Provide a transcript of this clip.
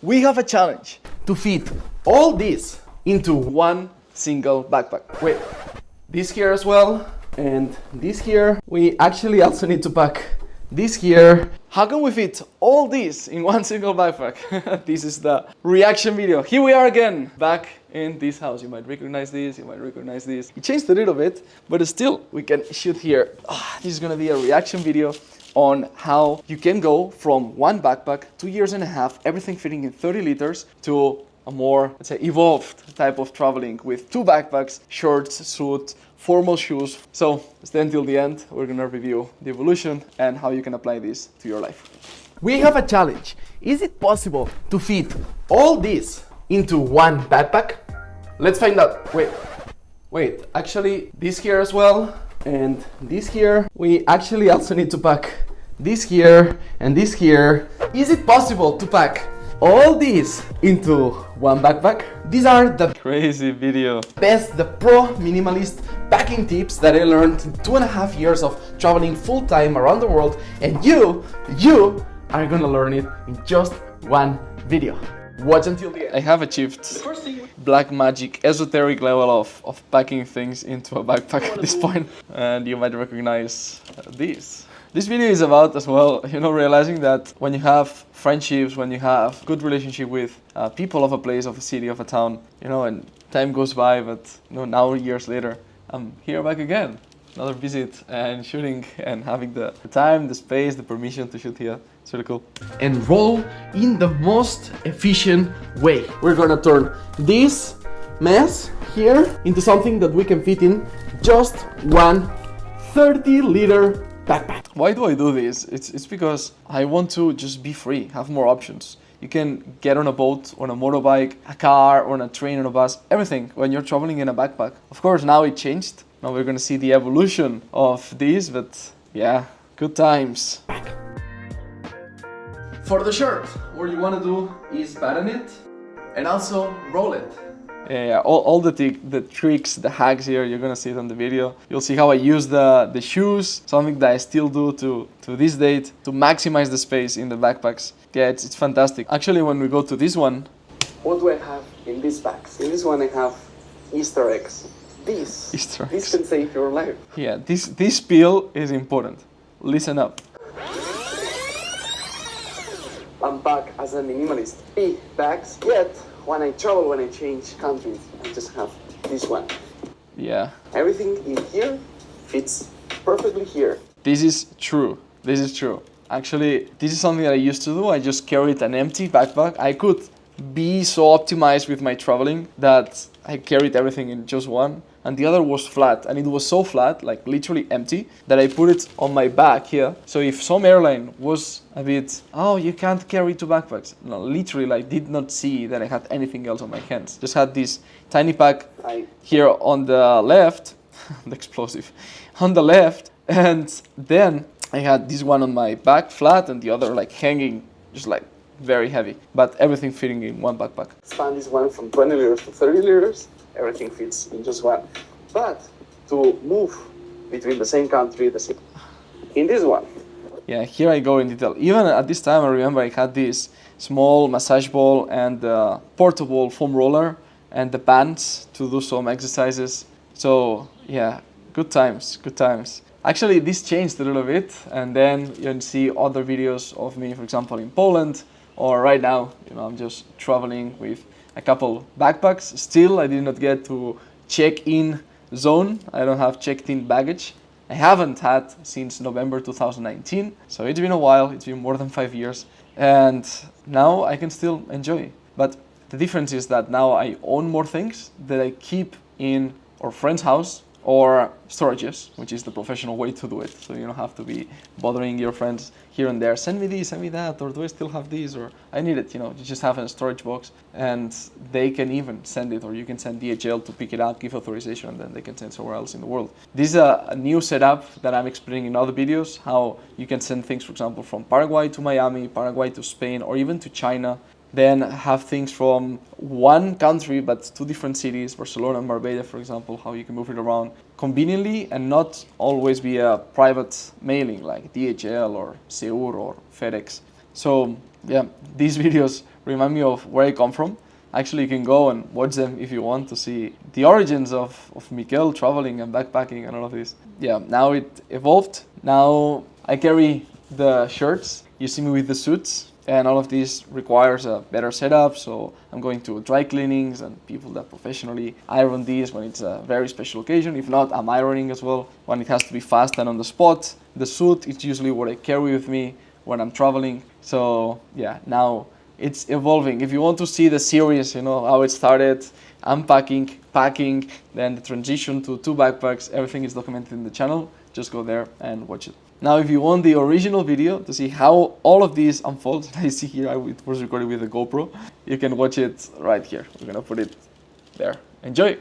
We have a challenge to fit all this into one single backpack. Wait, this here as well, and this here. We actually also need to pack this here. How can we fit all this in one single backpack? This is the reaction video. Here we are again, back in this house. You might recognize this, you might recognize this. It changed a little bit, but still we can shoot here. This is gonna be a reaction video on how you can go from one backpack, 2 years and a half, everything fitting in 30 liters, to a more, let's say, evolved type of traveling with 2 backpacks, shorts, suit, formal shoes. So stay until the end. We're gonna review the evolution and how you can apply this to your life. We have a challenge. Is it possible to fit all this into one backpack? Let's find out. Wait, actually this here as well, and this here. We actually also need to pack this here and this here. Is it possible to pack all these into one backpack? These are the crazy video. The pro minimalist packing tips that I learned in 2.5 years of traveling full time around the world, and you are gonna learn it in just one video. Watch until the end. I have achieved black magic esoteric level of packing things into a backpack at this point, and you might recognize this. This video is about as well, realizing that when you have friendships, when you have good relationship with people of a place, of a city, of a town, and time goes by, but now years later, I'm here back again. Another visit and shooting and having the time, the space, the permission to shoot here. It's really cool. Enroll in the most efficient way. We're gonna turn this mess here into something that we can fit in just one 30-liter backpack. Why do I do this? It's because I want to just be free, have more options. You can get on a boat, on a motorbike, a car, on a train, on a bus, everything when you're traveling in a backpack. Of course, now it changed. Now we're gonna see the evolution of this, but yeah, good times. For the shirt, what you wanna do is button it and also roll it. Yeah, all the tricks, the hacks here, you're gonna see it on the video. You'll see how I use the shoes, something that I still do to this date, to maximize the space in the backpacks. Yeah, it's fantastic. Actually, when we go to this one, what do I have in these bags? In this one I have Easter eggs. This can save your life. Yeah, this spiel is important. Listen up. I'm back as a minimalist. Big bags, yet when I travel, when I change countries, I just have this one. Yeah. Everything in here fits perfectly here. This is true. Actually, this is something that I used to do. I just carried an empty backpack. I could be so optimized with my traveling that I carried everything in just one, and the other was flat, and it was so flat, like literally empty, that I put it on my back here. So if some airline was a bit, oh, you can't carry 2 backpacks, no, literally, I did not see that I had anything else on my hands. Just had this tiny pack here on the left, the explosive, on the left, and then I had this one on my back flat, and the other like hanging, just like very heavy, but everything fitting in one backpack. Expand this one from 20 liters to 30 liters, everything fits in just one. But to move between the same country, in this one. Yeah, here I go in detail. Even at this time, I remember I had this small massage ball and the portable foam roller and the bands to do some exercises. So yeah, good times. Actually, this changed a little bit, and then you can see other videos of me, for example, in Poland, or right now, I'm just traveling with a couple backpacks. Still, I did not get to check-in zone. I don't have checked-in baggage. I haven't had since November 2019, so it's been a while. It's been more than 5 years, and now I can still enjoy. But the difference is that now I own more things that I keep in our friend's house or storages, which is the professional way to do it. So you don't have to be bothering your friends here and there. Send me this, send me that, or do I still have this, or I need it. You just have a storage box, and they can even send it, or you can send DHL to pick it up, give authorization, and then they can send somewhere else in the world. This is a new setup that I'm explaining in other videos, how you can send things, for example, from Paraguay to Miami, Paraguay to Spain, or even to China. Then have things from one country but 2 different cities, Barcelona and Marbella, for example, how you can move it around conveniently and not always be a private mailing like DHL or Seur or FedEx. So yeah, these videos remind me of where I come from. Actually, you can go and watch them if you want to see the origins of Miquel traveling and backpacking and all of this. Yeah, now it evolved. Now I carry the shirts. You see me with the suits, and all of this requires a better setup. So I'm going to dry cleanings and people that professionally iron these when it's a very special occasion. If not, I'm ironing as well when it has to be fast and on the spot. The suit is usually what I carry with me when I'm traveling. So yeah, now it's evolving. If you want to see the series, how it started, unpacking, packing, then the transition to 2 backpacks, everything is documented in the channel. Just go there and watch it. Now, if you want the original video to see how all of these unfolds, I see here it was recorded with a GoPro, you can watch it right here. We're gonna put it there. Enjoy!